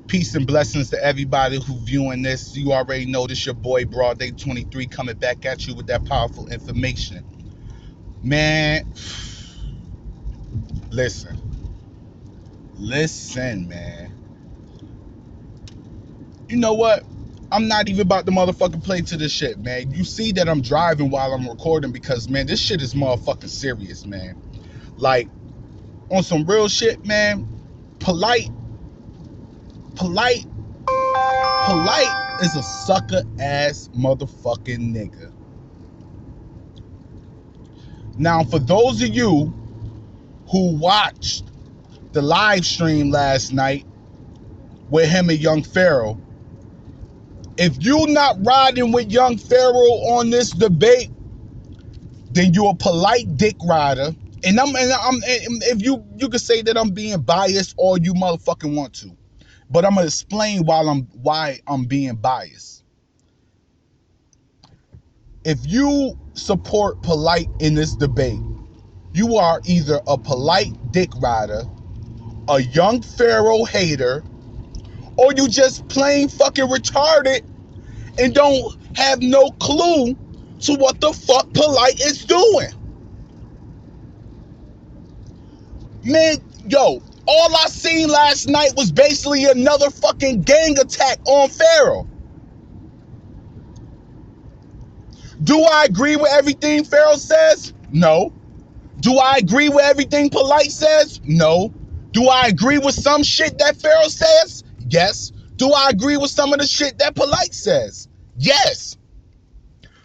Peace and blessings to everybody who viewing this. You already know this your boy Broad Day 23 coming back at you with that powerful information. Man, listen, man. You know what? I'm not even about to motherfucking play to this shit, man. You see that I'm driving while I'm recording because, man, this shit is motherfucking serious, man. Like, on some real shit, man, Polight is a sucker ass motherfucking nigga. Now, for those of you who watched the live stream last night with him and Young Pharoah, if you not riding with Young Pharoah on this debate, then you a Polight dick rider. And if you could say that I'm being biased all you motherfucking want to. But I'm gonna explain why I'm being biased. If you support Polight in this debate, you are either a Polight dick rider, a Young Pharoah hater, or you just plain fucking retarded and don't have no clue to what the fuck Polight is doing. Man, yo, all I seen last night was basically another fucking gang attack on Pharoah. Do I agree with everything Pharoah says? No. Do I agree with everything Polight says? No. Do I agree with some shit that Pharoah says? Yes. Do I agree with some of the shit that Polight says? Yes.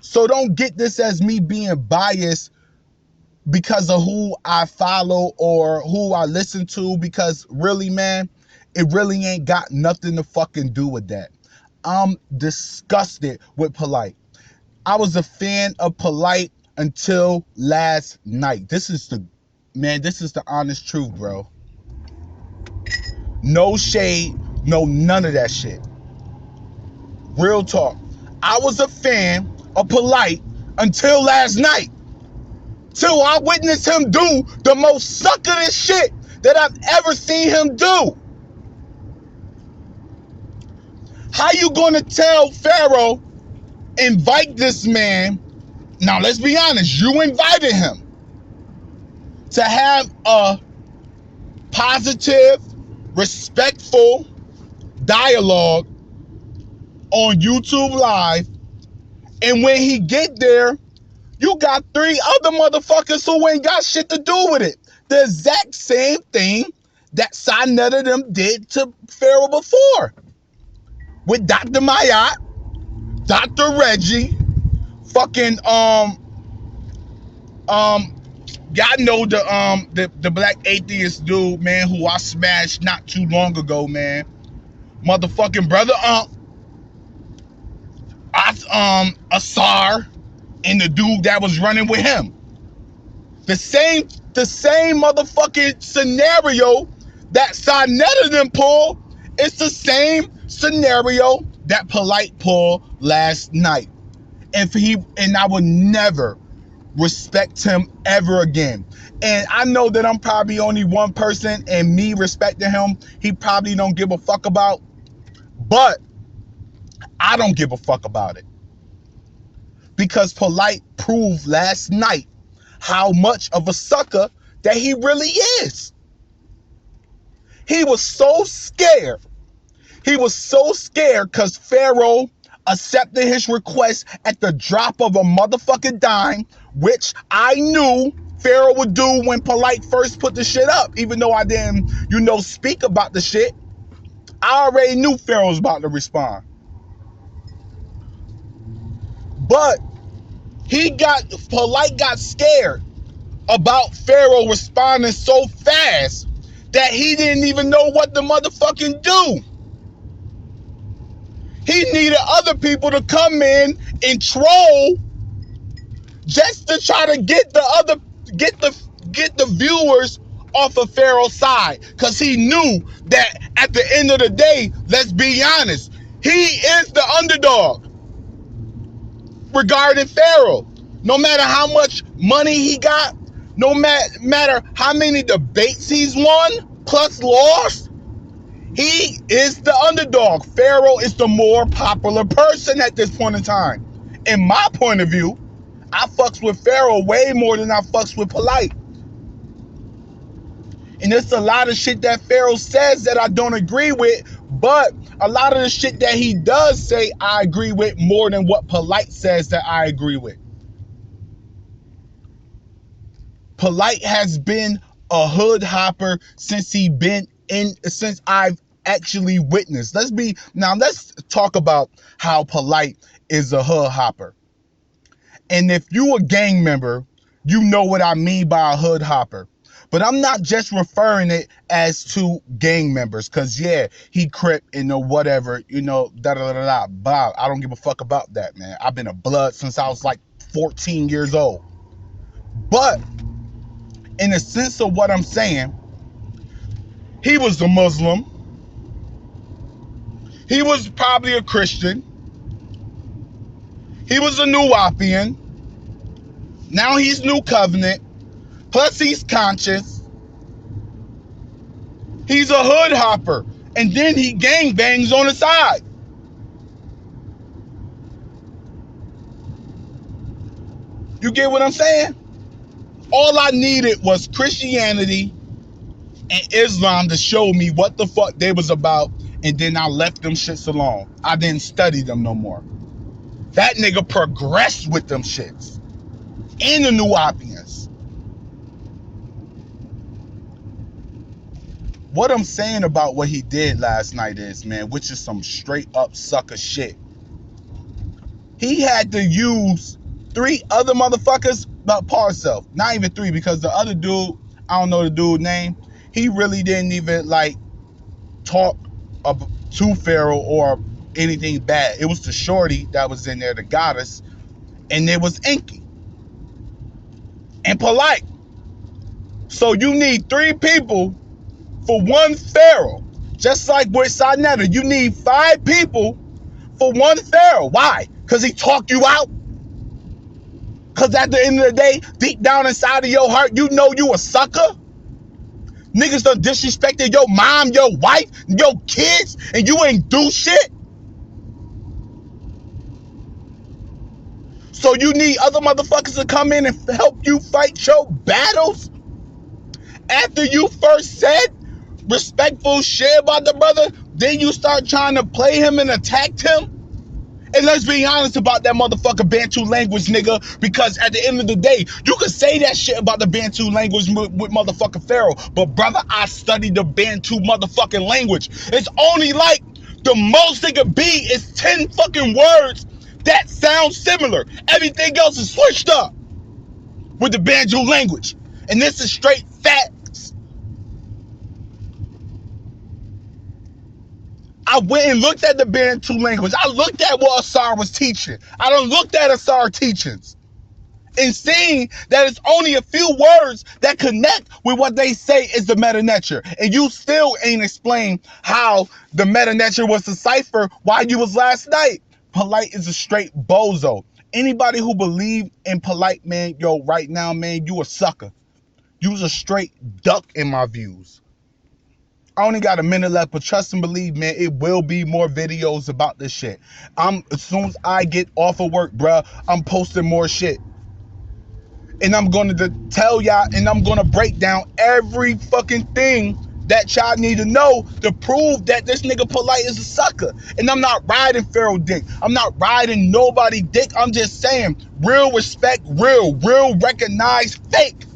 So don't get this as me being biased because of who I follow or who I listen to, because really, man, it really ain't got nothing to fucking do with that. I'm disgusted with Polight. I was a fan of Polight until last night. This is the honest truth, bro. No shade, no none of that shit. Real talk. I was a fan of Polight until last night. Till I witnessed him do the most suckerest shit that I've ever seen him do. How you gonna tell Pharoah, invite this man? Now let's be honest, you invited him to have a positive, respectful dialogue on YouTube Live, and when he get there, you got 3 other motherfuckers who ain't got shit to do with it. The exact same thing that Sinetta them did to Pharoah before. With Dr. Mayat, Dr. Reggie, fucking y'all know the black atheist dude, man, who I smashed not too long ago, man. Motherfucking brother Asar, and the dude that was running with him. The same motherfucking scenario that Sinetta them pulled, it's the same scenario that Polight pulled last night. And I would never respect him ever again. And I know that I'm probably only one person, and me respecting him, he probably don't give a fuck about. But I don't give a fuck about it. Because Polight proved last night how much of a sucker that he really is. He was so scared. He was so scared because Pharoah accepted his request at the drop of a motherfucking dime, which I knew Pharoah would do when Polight first put the shit up. Even though I didn't, speak about the shit, I already knew Pharoah was about to respond. But Polight got scared about Pharoah responding so fast that he didn't even know what to motherfucking do. He needed other people to come in and troll just to try to get the viewers off of Pharoah's side, because he knew that at the end of the day, let's be honest, he is the underdog regarding Pharoah. No matter how much money he got, no matter how many debates he's won plus lost, He is the underdog. Pharaoh is the more popular person at this point in time. In my point of view, I fucks with Pharaoh way more than I fucks with Polight. And there's a lot of shit that Pharaoh says that I don't agree with, but a lot of the shit that he does say I agree with more than what Polight says that I agree with. Polight has been a hood hopper since I've actually witnessed. Let's talk about how Polight is a hood hopper. And if you a gang member, you know what I mean by a hood hopper. But I'm not just referring it as to gang members, because yeah, he crip and whatever, blah. I don't give a fuck about that, man. I've been a blood since I was like 14 years old. But in the sense of what I'm saying, he was a Muslim. He was probably a Christian. He was a Nuwapian. Now he's New Covenant. Plus he's conscious. He's a hood hopper. And then he gang bangs on the side. You get what I'm saying? All I needed was Christianity and Islam to show me what the fuck they was about, and then I left them shits alone. I didn't study them no more. That nigga progressed with them shits. And the Nuwapians. What I'm saying about what he did last night is, man, which is some straight up sucker shit. He had to use 3 other motherfuckers, but par himself. Not even 3, because the other dude, I don't know the dude's name, he really didn't even like talk to Pharaoh or anything bad. It was the shorty that was in there, the goddess, and it was Inky and Polight. So you need 3 people for 1 Pharaoh. Just like with Sarnetta, you need 5 people for 1 Pharaoh. Why? Because he talked you out? Because at the end of the day, deep down inside of your heart, you know you a sucker? Niggas done disrespected your mom, your wife, your kids, and you ain't do shit? So you need other motherfuckers to come in and help you fight your battles? After you first said respectful shit about the brother, then you start trying to play him and attack him? And let's be honest about that motherfucker Bantu language, nigga, because at the end of the day, you can say that shit about the Bantu language with motherfucking Pharaoh, but brother, I studied the Bantu motherfucking language. It's only like the most it could be is 10 fucking words that sound similar. Everything else is switched up with the Bantu language. And this is straight facts. I went and looked at the Bantu language. I looked at what Asar was teaching. I done looked at Asar teachings and seen that it's only a few words that connect with what they say is the meta nature. And you still ain't explained how the meta nature was the cipher while you was last night. Polight is a straight bozo. Anybody who believe in Polight, man, yo, right now, man, you a sucker. You's a straight duck in my views. I only got a minute left, but trust and believe, man, it will be more videos about this shit. As soon as I get off of work, bruh, I'm posting more shit. And I'm going to tell y'all, and I'm going to break down every fucking thing that y'all need to know to prove that this nigga Polight is a sucker. And I'm not riding Pharaoh dick. I'm not riding nobody dick. I'm just saying real respect, real recognize fake.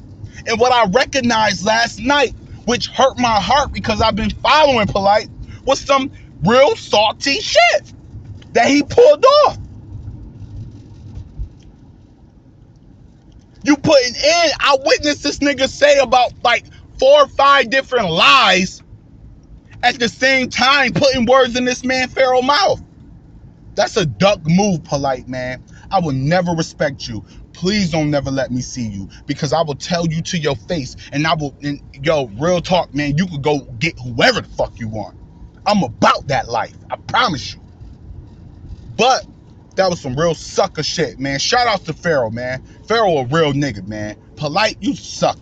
And what I recognized last night, which hurt my heart because I've been following Polight, was some real salty shit that he pulled off. You putting in, I witnessed this nigga say about like 4 or 5 different lies at the same time, putting words in this man Pharaoh's mouth. That's a duck move, Polight, man. I will never respect you. Please don't never let me see you, because I will tell you to your face, and yo, real talk, man, you could go get whoever the fuck you want. I'm about that life, I promise you. But that was some real sucker shit, man. Shout out to Pharaoh, man. Pharaoh a real nigga, man. Polight, you suck.